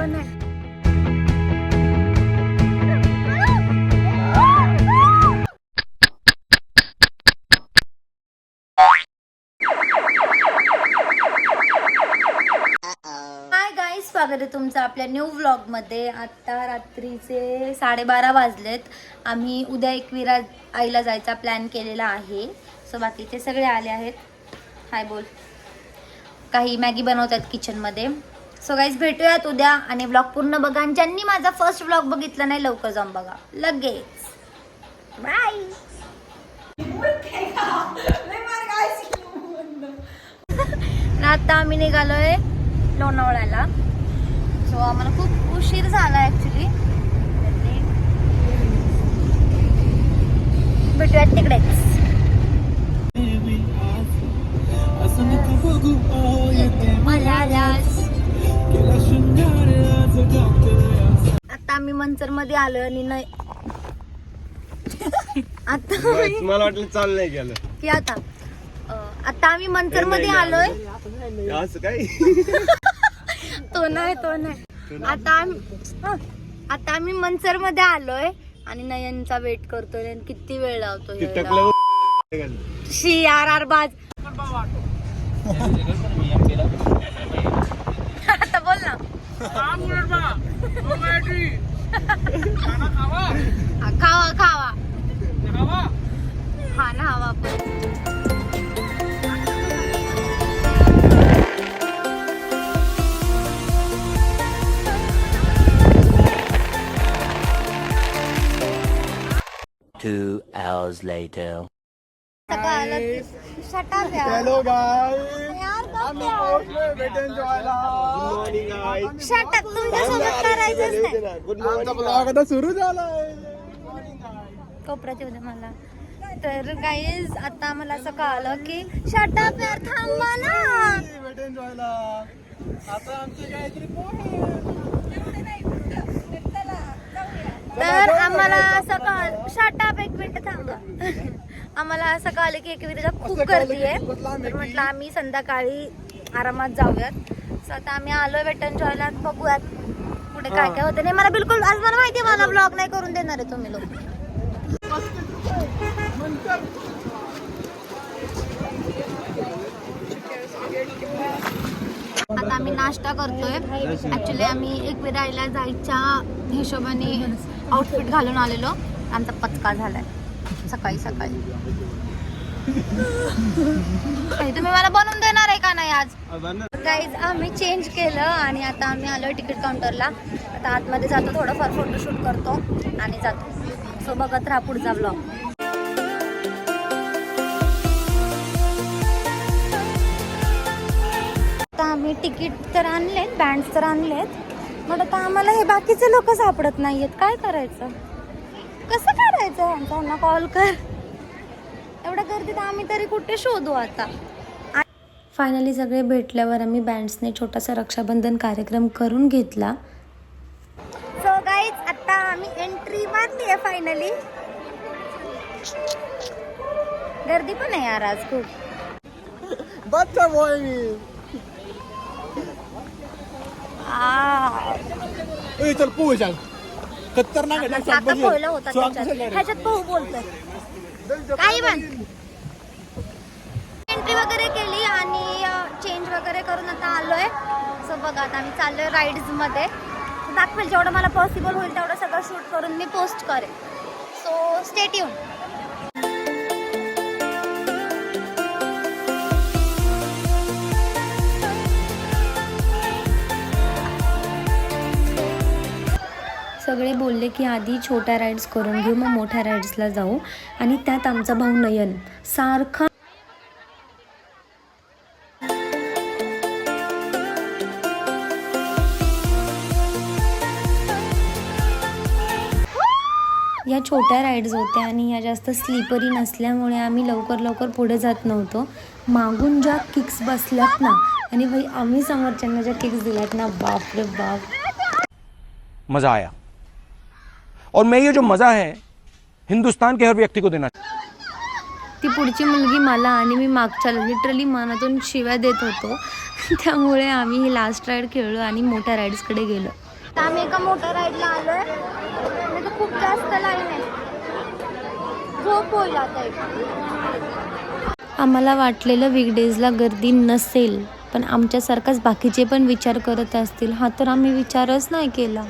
नाही. Hi guys, स्वागत आहे तुमचं आपल्या न्यू व्लॉगमध्ये. आत्ता रात्रीचे 12:30 वाजलेत. आम्ही उद्या एकविरा आईला जायचा प्लॅन केलेला आहे. सो बाकीचे सगळे आले आहेत. हाय बोल. काही मॅगी बनवतात किचनमध्ये. सो गाईज भेटूयात उद्या आणि व्लॉग पूर्ण बघा. आणि ज्यांनी माझा फर्स्ट व्लॉग बघितला नाही लवकर जाऊन बघा लगेच. बाय. आता आम्ही निघालोय लोणावळ्याला. सो आम्हाला खूप उशीर झाला ऍक्च्युली. भेटूयात तिकडेच. आता आम्ही मंचर मध्ये आलोय आणि नाही आता मला वाटलं चाललंय गेलं की आता आम्ही मंचर मध्ये आलोय. असं काय तो नाही आता आम्ही मंचर मध्ये आलोय आणि नयनचा वेट करतोय. किती वेळ लावतोय शी यार बाज. आता बोल ना. खावा हा ना हवा पण. Two hours later. हॅलो गाईस, आम्ही पोहोचलोय वेट एन्जॉयला. गुड मॉर्निंग गाईस. तुमच्यासोबत करायचंच नाही. Good morning. ब्लॉग आता सुरू झालाय. कोपऱ्यात येऊ दे मला. तर गाईज आता मला असं कळालं की शटअप यार थांबा ना. वेट एन्जॉयला आता आमचे काहीतरी पोहे. तर आम्हाला असं कळालं. शटअप एक मिनिट थांबा. आम्हाला असं कळालं की एकविरीला खूप गर्दी आहे. तर म्हटलं आम्ही संध्याकाळी आरामात जाऊयात. सो आता आम्ही आलोय वेट एन्जॉयला. बघूयात पुढे काय काय होतं. नाही मला बिलकुल आज मला माहिती आहे मला ब्लॉग नाही करून देणार आहे तुम्ही लोक. आता आम्ही नाश्ता करतोय. ऍक्च्युली आम्ही एकविराईला जायच्या हिशोबाने आउटफिट घालून आलेलो. आमचा पचका झालाय सकाळी. तुम्ही मला बनवून देणार आहे का नाही आज? गाईज आम्ही चेंज केलं आणि आता आम्ही आलोय तिकीट काउंटरला. आता आतमध्ये जातो, थोडंफार फोटोशूट करतो आणि जातो. सो बघत राहा पुढचा ब्लॉग. आता आम्ही तिकीट तर आणलेत, बँड्स तर आणलेत. मग आता आम्हाला हे बाकीचे लोक सापडत नाहीयेत. काय करायचं, कसं करायचं? त्यांना कॉल कर. एवढ्या गर्दीत आम्ही तरी कुठे शोधू आता. फायनली सगळे भेटल्यावर आम्ही बँड्सने छोटासा रक्षाबंधन कार्यक्रम करून घेतला. सो गाईज आता आम्ही एंट्री मारली आहे फायनली. गर्दी पण आहे यार आज खूप. बच्चा बॉय ए चल पोहे चाल. खतरनाक आहे. काका पोहला होता ह्याच्यात पोहू बोलतोय काही पण. एंट्री वगैरे केली आणि चेंज वगैरे करून आता आलोय. सो बघा आता आम्ही चाललोय राईड्स मध्ये. दाखवेल जेवढं मला पॉसिबल होईल तेवढं सगळं शूट करून मी पोस्ट करेन. So stay tune. सगळे बोलले की आधी छोट्या राईड्स करून घेऊ, मग मोठ्या राईड्सला जाऊ. आणि त्यात आमचा भाऊ नयन सारखा या छोट्या राईड्स होत्या आणि या जास्त स्लिपरी नसल्यामुळे आम्ही लवकर पुढे जात नव्हतो. मागून ज्या किक्स बसल्यात ना आणि भाई आम्ही समोरच्यांना ज्या किक्स दिल्यात ना, बाप रे बाप, मज़ा आया. और मैं ये जो मज़ा है हिंदुस्तान के हर व्यक्ति को देना. ती पुढची मुलगी मला आणि मी मागच्याला लिटरली मनातून शिव्या देत होतो. त्यामुळे आम्ही ही लास्ट राईड खेळलो आणि मोठ्या राईड्सकडे गेलो. आम्ही एका मोठ्या राईडला आलोय. तर खूप जास्त लाईन आहे. झोप होईल आता एक. आम्हाला वाटलेलं वीकडेजला गर्दी नसेल, पण आमच्यासारखाच बाकीचे पण विचार करत असतील. हा तर आम्ही विचारच नाही केला.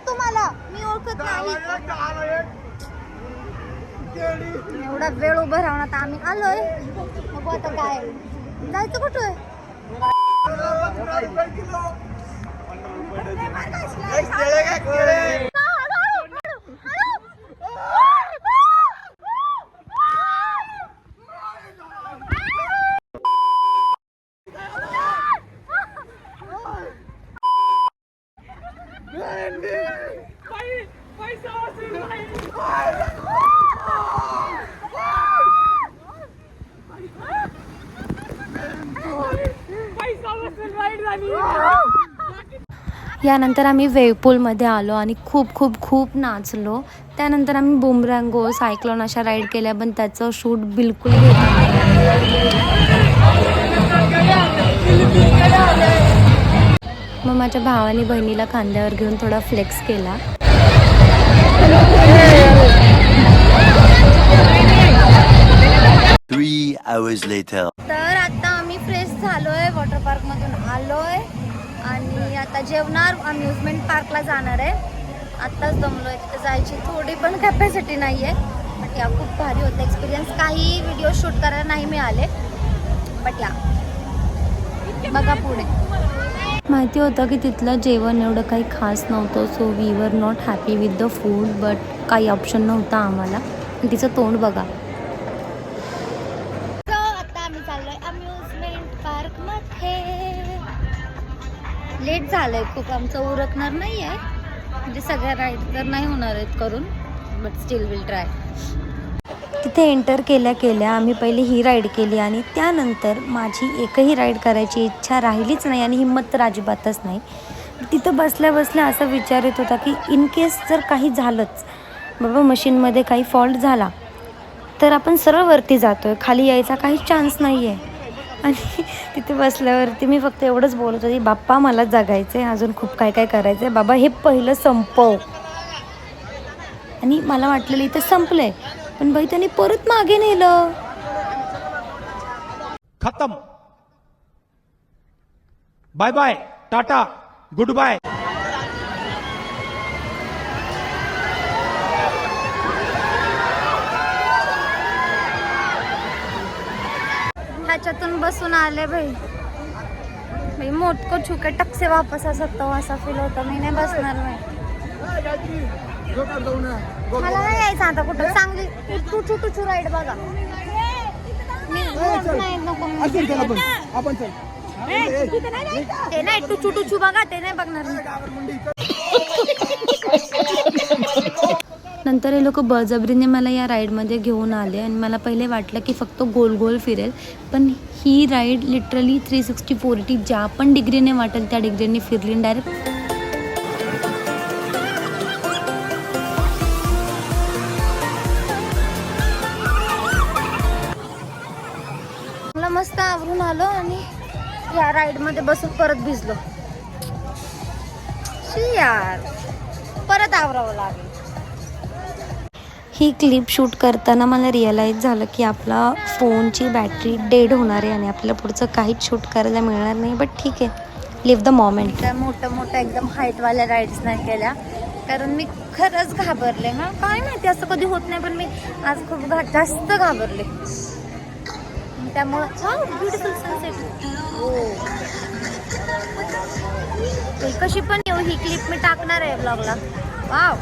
तुम्हाला मी ओळखत नाही. एवढा वेळ उभं राहून आता आम्ही आलोय. मग आता काय जायचं कुठं? यानंतर आम्ही वेवपूलमध्ये आलो आणि खूप खूप खूप नाचलो. त्यानंतर आम्ही बुमरँगो, सायक्लोन अशा राईड केल्या, पण त्याचं शूट बिलकुल घेतलं नाही. मग माझ्या भावाने बहिणीला खांद्यावर घेऊन थोडा फ्लेक्स केला. तर आता आम्ही फ्रेश झालोय, वॉटर पार्क मधून आलोय आणि आता जेवणार. अम्युजमेंट पार्कला जाणार आहे. आत्ताच दमलोय. तिथे जायची थोडी पण कॅपॅसिटी नाही आहे. बट या खूप भारी होतं एक्सपिरियन्स. काही व्हिडिओ शूट करायला नाही मिळाले. बट या बघा पुढे. माहिती होतं की तिथलं जेवण एवढं काही खास नव्हतं. So we were not happy with the food. But काही ऑप्शन नव्हता आम्हाला. तिचं तोंड बघा. आता आम्ही चाललोय अम्युजमेंट पार्क मध्ये. लेट झालंय खूप. आमचं उरकणार नाही आहे. म्हणजे सगळ्या राईड तर नाही होणार आहेत करून. But still will try. तिथे एंटर केल्या आम्ही पहिले ही राईड केली आणि त्यानंतर माझी एकही राईड करायची इच्छा राहिलीच नाही आणि हिंमत तर अजिबातच नाही. तिथं बसल्या असा विचार येत होता की इन केस जर काही झालंच, बाबा मशीनमध्ये काही फॉल्ट झाला तर आपण सरळ वरती जातोय, खाली यायचा काहीच चान्स नाही आहे. आणि तिथे बसल्यावरती मी फक्त एवढंच बोलत होती, बाप्पा मला जगायचं आहे, अजून खूप काय काय करायचं आहे, बाबा हे पहिलं संपव. आणि मला वाटलेलं इथं संपलंय, पण बाई त्यांनी परत मागे नेलं. खत्म. Bye bye, tata, goodbye. ह्याच्यातून बसून आले भाई मोठ को छुके टक से वापस आ सकता हूँ असा फील होता. मी नाही बसणार नाही. मला नाही यायचं आता कुठं. चांगली टुचू राईड बघा. मी नाही नको. ते नाही टुचू बघा, ते नाही बघणार. नंतर हे लोक बळजबरीने मला या राईडमध्ये घेऊन आले आणि मला पहिले वाटलं की फक्त गोल गोल फिरेल, पण ही राईड लिटरली 360 480 ज्या पण डिग्रीने वाटेल त्या डिग्रीने फिरली डायरेक्ट. मला मस्त आवरून आलो आणि या राईडमध्ये बसून परत भिजलो. शी यार, परत आवरावं लागेल. ही क्लिप शूट करताना मला रिअलाईज झालं की आपला फोनची बॅटरी डेड होणार आहे आणि आपल्याला पुढचं काहीच शूट करायला मिळणार नाही. बट ठीक आहे, लिव्ह द मोमेंट. त्या मोठ्या एकदम हाईटवाल्या राईड्स नाही केल्या कारण मी खरंच घाबरले. हा काय माहिती, असं कधी होत नाही, पण मी आज खूप जास्त घाबरले. त्यामुळं ब्युटिफुल सनसेट. कशी पण येऊ, ही क्लिप मी टाकणार आहे ब्लॉगला. Wow.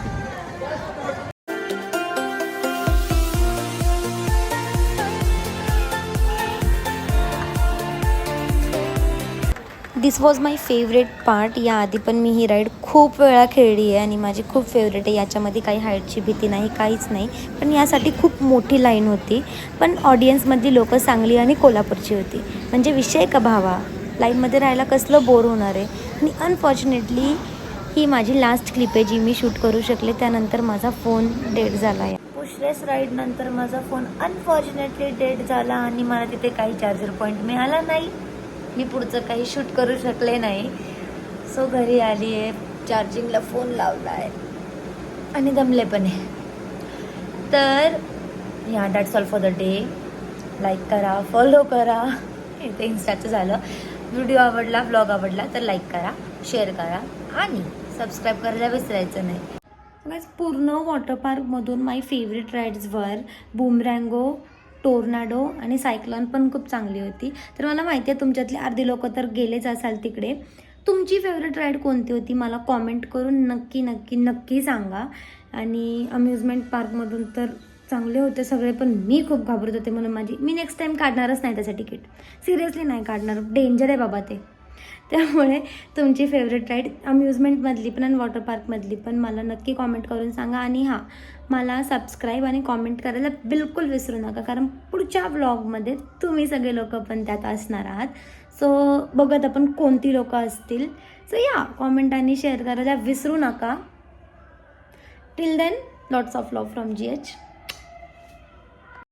This was my favourite part. याआधी पण मी ही राईड खूप वेळा खेळली आहे आणि माझी खूप फेवरेट आहे. याच्यामध्ये काही हाईटची भीती नाही, काहीच नाही. पण यासाठी खूप मोठी लाईन होती. पण ऑडियन्समधली लोकं सांगली आणि कोल्हापूरची होती. म्हणजे विषय का भावा, लाईनमध्ये राहायला कसलं बोर होणार आहे. आणि अनफॉर्च्युनेटली ही माझी लास्ट क्लिप आहे जी मी शूट करू शकले. त्यानंतर माझा फोन डेड झाला आहे. पुशलेस राईड नंतर माझा फोन अनफॉर्च्युनेटली डेड झाला आणि मला तिथे काही चार्जर पॉईंट मिळाला नाही. मी पुढचं काही शूट करू शकले नाही. सो घरी आली आहे, चार्जिंगला फोन लावला आहे आणि दमले पण आहे. तर या that's all for the day. Like करा, फॉलो करा. इथे इन्स्टाचं झालं. व्हिडिओ आवडला, व्लॉग आवडला तर लाईक करा, शेअर करा आणि सबस्क्राईब करायला विसरायचं नाही. बस पूर्ण वॉटर पार्कमधून माय फेवरेट राईड्सवर बूमरँगो, टोर्नाडो आणि सायक्लॉन पण खूप चांगली होती. तर मला माहिती आहे तुमच्यातले अर्धी लोक तर गेलेच असाल तिकडे. तुमची फेवरेट राईड कोणती होती मला कॉमेंट करून नक्की नक्की नक्की सांगा. आणि अम्युजमेंट पार्कमधून तर चांगले होते सगळे, पण मी खूप घाबरत होते म्हणून मी नेक्स्ट टाईम काढणारच नाही त्याचं तिकीट. सिरियसली नाही काढणार, डेंजर आहे बाबा ते. त्यामुळे तुमची फेवरेट राईड अम्युजमेंटमधली पण आणि वॉटर पार्कमधली पण मला नक्की कॉमेंट करून सांगा. आणि हां, मला सबस्क्राईब आणि कॉमेंट करायला बिलकुल विसरू नका, कारण पुढच्या व्लॉगमध्ये तुम्ही सगळे लोक पण त्यात असणार आहात. सो बघत आपण कोणती लोकं असतील. सो या कॉमेंट आणि शेअर करायला विसरू नका. Till then, lots of love from GH.